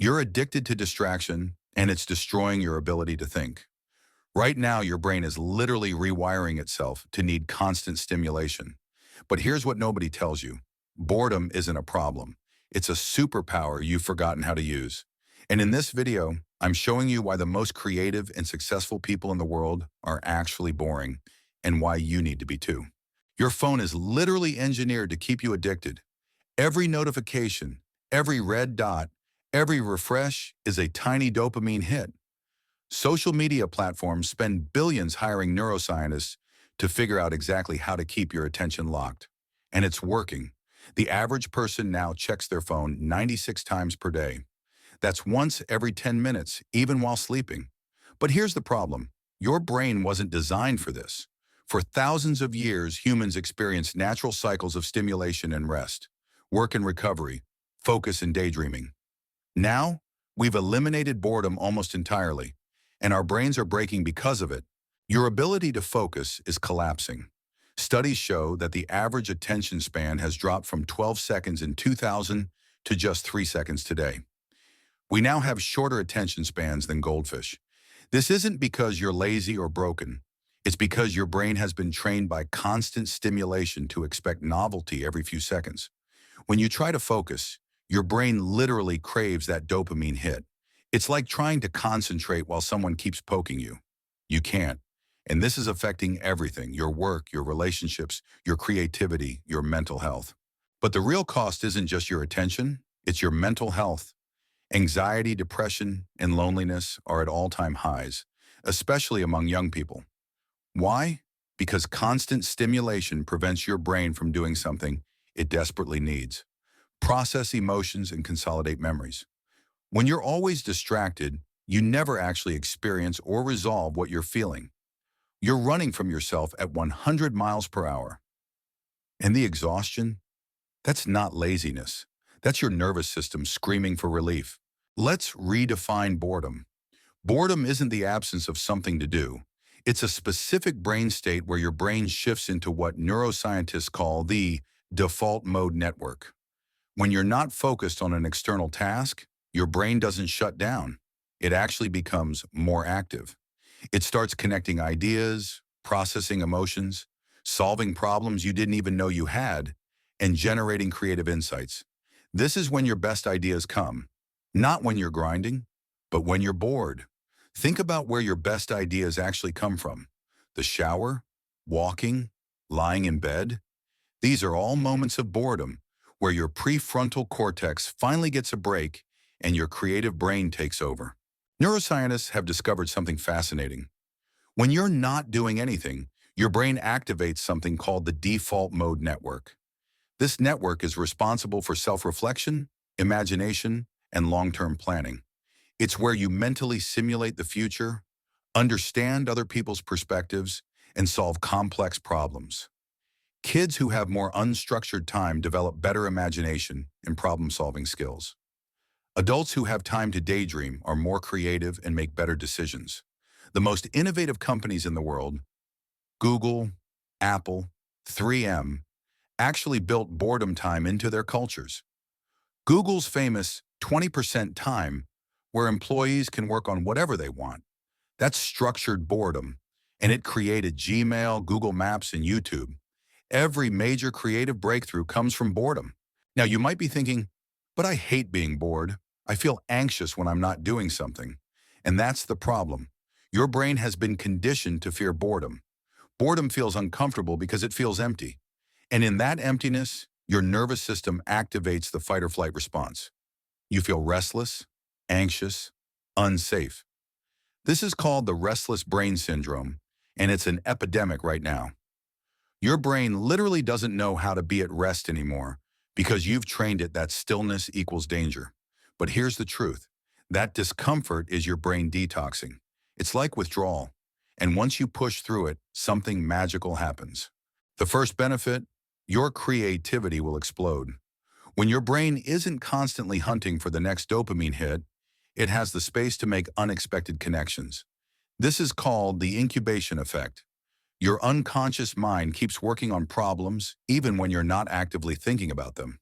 You're addicted to distraction, and it's destroying your ability to think. Right now, your brain is literally rewiring itself to need constant stimulation. But here's what nobody tells you. Boredom isn't a problem. It's a superpower you've forgotten how to use. And in this video, I'm showing you why the most creative and successful people in the world are actually boring, and why you need to be too. Your phone is literally engineered to keep you addicted. Every notification, every red dot, every refresh is a tiny dopamine hit. Social media platforms spend billions hiring neuroscientists to figure out exactly how to keep your attention locked. And it's working. The average person now checks their phone 96 times per day. That's once every 10 minutes, even while sleeping. But here's the problem. Your brain wasn't designed for this. For thousands of years, humans experienced natural cycles of stimulation and rest, work and recovery, focus and daydreaming. Now, we've eliminated boredom almost entirely, and our brains are breaking because of it. Your ability to focus is collapsing. Studies show that the average attention span has dropped from 12 seconds in 2000 to just 3 seconds today. We now have shorter attention spans than goldfish. This isn't because you're lazy or broken. It's because your brain has been trained by constant stimulation to expect novelty every few seconds. When you try to focus, your brain literally craves that dopamine hit. It's like trying to concentrate while someone keeps poking you. You can't. And this is affecting everything: your work, your relationships, your creativity, your mental health. But the real cost isn't just your attention, it's your mental health. Anxiety, depression, and loneliness are at all-time highs, especially among young people. Why? Because constant stimulation prevents your brain from doing something it desperately needs: process emotions and consolidate memories. When you're always distracted, you never actually experience or resolve what you're feeling. You're running from yourself at 100 miles per hour. And the exhaustion? That's not laziness. That's your nervous system screaming for relief. Let's redefine boredom. Boredom isn't the absence of something to do. It's a specific brain state where your brain shifts into what neuroscientists call the default mode network. When you're not focused on an external task, your brain doesn't shut down. It actually becomes more active. It starts connecting ideas, processing emotions, solving problems you didn't even know you had, and generating creative insights. This is when your best ideas come. Not when you're grinding, but when you're bored. Think about where your best ideas actually come from. The shower, walking, lying in bed. These are all moments of boredom where your prefrontal cortex finally gets a break and your creative brain takes over. Neuroscientists have discovered something fascinating. When you're not doing anything, your brain activates something called the default mode network. This network is responsible for self-reflection, imagination, and long-term planning. It's where you mentally simulate the future, understand other people's perspectives, and solve complex problems. Kids who have more unstructured time develop better imagination and problem-solving skills. Adults who have time to daydream are more creative and make better decisions. The most innovative companies in the world, Google, Apple, 3M, actually built boredom time into their cultures. Google's famous 20% time, where employees can work on whatever they want. That's structured boredom, and it created Gmail, Google Maps, and YouTube. Every major creative breakthrough comes from boredom. Now, you might be thinking, but I hate being bored. I feel anxious when I'm not doing something. And that's the problem. Your brain has been conditioned to fear boredom. Boredom feels uncomfortable because it feels empty. And in that emptiness, your nervous system activates the fight or flight response. You feel restless, anxious, unsafe. This is called the restless brain syndrome, and it's an epidemic right now. Your brain literally doesn't know how to be at rest anymore because you've trained it that stillness equals danger. But here's the truth. That discomfort is your brain detoxing. It's like withdrawal. And once you push through it, something magical happens. The first benefit: your creativity will explode. When your brain isn't constantly hunting for the next dopamine hit, it has the space to make unexpected connections. This is called the incubation effect. Your unconscious mind keeps working on problems even when you're not actively thinking about them.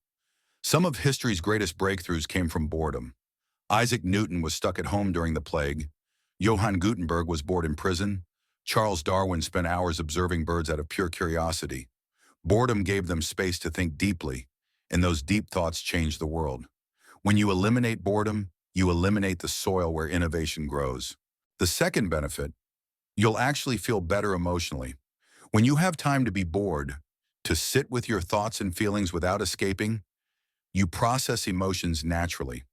Some of history's greatest breakthroughs came from boredom. Isaac Newton was stuck at home during the plague. Johann Gutenberg was bored in prison. Charles Darwin spent hours observing birds out of pure curiosity. Boredom gave them space to think deeply, and those deep thoughts changed the world. When you eliminate boredom, you eliminate the soil where innovation grows. The second benefit, you'll actually feel better emotionally. When you have time to be bored, to sit with your thoughts and feelings without escaping, you process emotions naturally.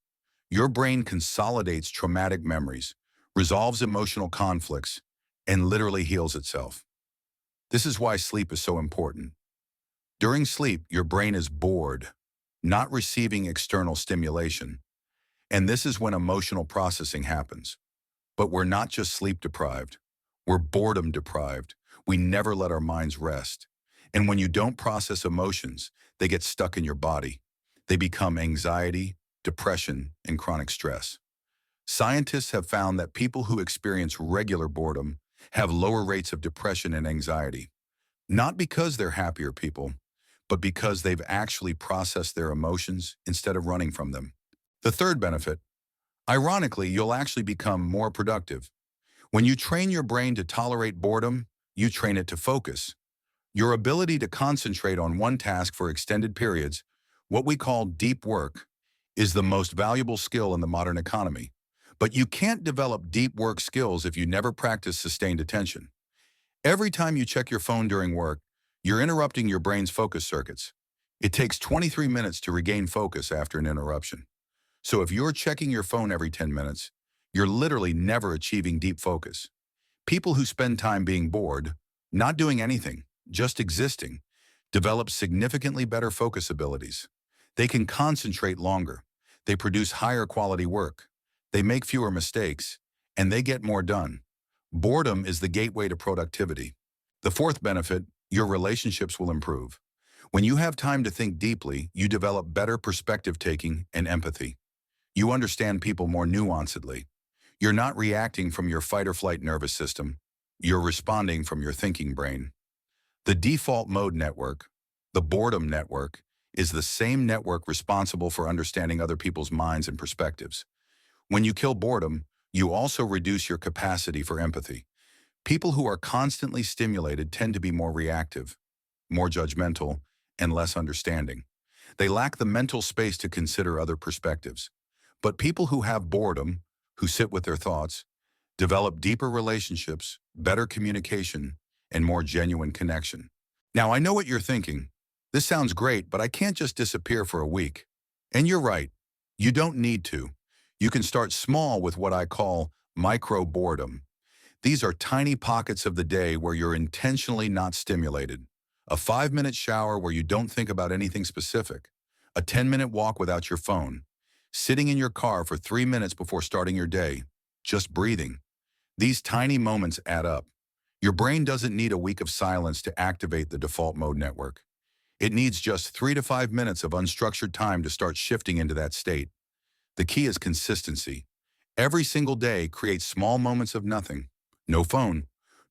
Your brain consolidates traumatic memories, resolves emotional conflicts, and literally heals itself. This is why sleep is so important. During sleep, your brain is bored, not receiving external stimulation. And this is when emotional processing happens. But we're not just sleep deprived. We're boredom deprived. We never let our minds rest. And when you don't process emotions, they get stuck in your body. They become anxiety, depression, and chronic stress. Scientists have found that people who experience regular boredom have lower rates of depression and anxiety, not because they're happier people, but because they've actually processed their emotions instead of running from them. The third benefit, ironically, you'll actually become more productive. When you train your brain to tolerate boredom, you train it to focus. Your ability to concentrate on one task for extended periods, what we call deep work, is the most valuable skill in the modern economy. But you can't develop deep work skills if you never practice sustained attention. Every time you check your phone during work, you're interrupting your brain's focus circuits. It takes 23 minutes to regain focus after an interruption. So if you're checking your phone every 10 minutes, you're literally never achieving deep focus. People who spend time being bored, not doing anything, just existing, develop significantly better focus abilities. They can concentrate longer. They produce higher quality work. They make fewer mistakes, and they get more done. Boredom is the gateway to productivity. The fourth benefit, your relationships will improve. When you have time to think deeply, you develop better perspective taking and empathy. You understand people more nuancedly. You're not reacting from your fight or flight nervous system. You're responding from your thinking brain. The default mode network, the boredom network, is the same network responsible for understanding other people's minds and perspectives. When you kill boredom, you also reduce your capacity for empathy. People who are constantly stimulated tend to be more reactive, more judgmental, and less understanding. They lack the mental space to consider other perspectives. But people who have boredom, who sit with their thoughts, develop deeper relationships, better communication, and more genuine connection. Now, I know what you're thinking. This sounds great, but I can't just disappear for a week. And you're right. You don't need to. You can start small with what I call micro boredom. These are tiny pockets of the day where you're intentionally not stimulated. A 5-minute shower where you don't think about anything specific. A 10-minute walk without your phone. Sitting in your car for 3 minutes before starting your day. Just breathing. These tiny moments add up. Your brain doesn't need a week of silence to activate the default mode network. It needs just 3 to 5 minutes of unstructured time to start shifting into that state. The key is consistency. Every single day create small moments of nothing. No phone,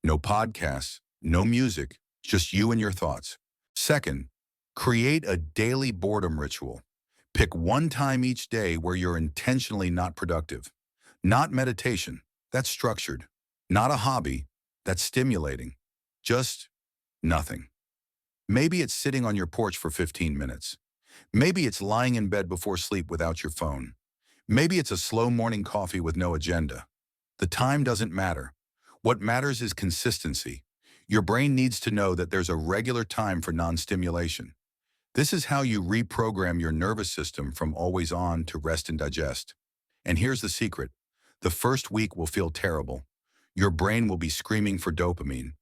no podcasts, no music, just you and your thoughts. Second, create a daily boredom ritual. Pick one time each day where you're intentionally not productive. Not meditation, that's structured. Not a hobby, that's stimulating. Just nothing. Maybe it's sitting on your porch for 15 minutes. Maybe it's lying in bed before sleep without your phone. Maybe it's a slow morning coffee with no agenda. The time doesn't matter. What matters is consistency. Your brain needs to know that there's a regular time for non-stimulation. This is how you reprogram your nervous system from always on to rest and digest. And here's the secret. The first week will feel terrible. Your brain will be screaming for dopamine.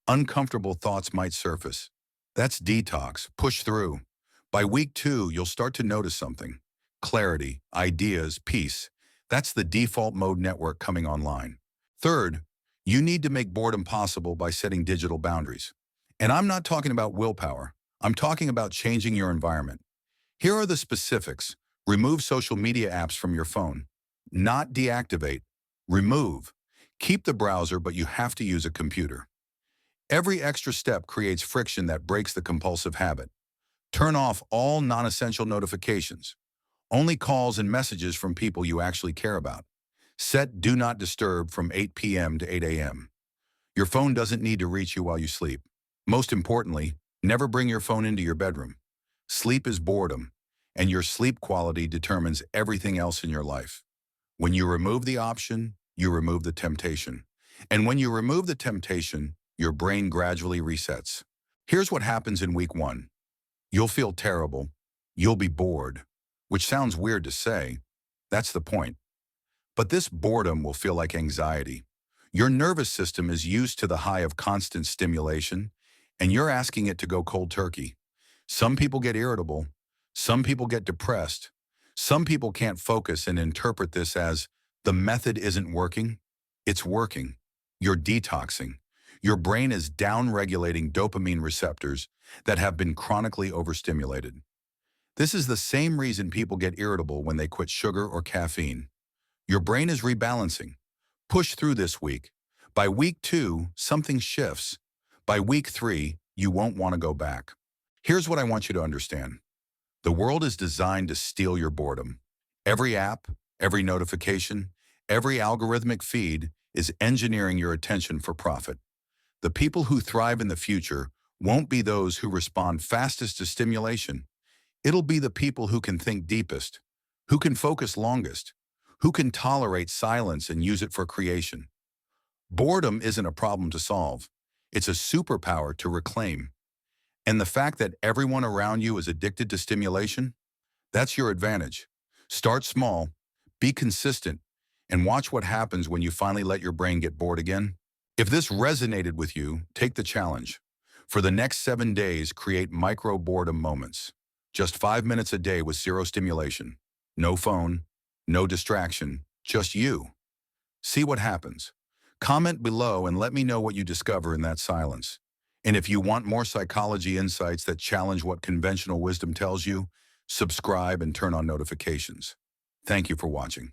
Uncomfortable thoughts might surface. That's detox. Push through. By week 2, you'll start to notice something. Clarity, ideas, peace. That's the default mode network coming online. Third, you need to make boredom possible by setting digital boundaries. And I'm not talking about willpower. I'm talking about changing your environment. Here are the specifics. Remove social media apps from your phone. Not deactivate. Remove. Keep the browser, but you have to use a computer. Every extra step creates friction that breaks the compulsive habit. Turn off all non-essential notifications. Only calls and messages from people you actually care about. Set Do Not Disturb from 8 p.m. to 8 a.m. Your phone doesn't need to reach you while you sleep. Most importantly, never bring your phone into your bedroom. Sleep is boredom, and your sleep quality determines everything else in your life. When you remove the option, you remove the temptation. And when you remove the temptation, your brain gradually resets. Here's what happens in week 1. You'll feel terrible. You'll be bored, which sounds weird to say. That's the point. But this boredom will feel like anxiety. Your nervous system is used to the high of constant stimulation, and you're asking it to go cold turkey. Some people get irritable. Some people get depressed. Some people can't focus and interpret this as the method isn't working. It's working. You're detoxing. Your brain is down-regulating dopamine receptors that have been chronically overstimulated. This is the same reason people get irritable when they quit sugar or caffeine. Your brain is rebalancing. Push through this week. By week 2, something shifts. By week 3, you won't want to go back. Here's what I want you to understand. The world is designed to steal your boredom. Every app, every notification, every algorithmic feed is engineering your attention for profit. The people who thrive in the future won't be those who respond fastest to stimulation. It'll be the people who can think deepest, who can focus longest, who can tolerate silence and use it for creation. Boredom isn't a problem to solve. It's a superpower to reclaim. And the fact that everyone around you is addicted to stimulation, that's your advantage. Start small, be consistent, and watch what happens when you finally let your brain get bored again. If this resonated with you, take the challenge. For the next 7 days, create micro boredom moments. Just 5 minutes a day with zero stimulation. No phone, no distraction, just you. See what happens. Comment below and let me know what you discover in that silence. And if you want more psychology insights that challenge what conventional wisdom tells you, subscribe and turn on notifications. Thank you for watching.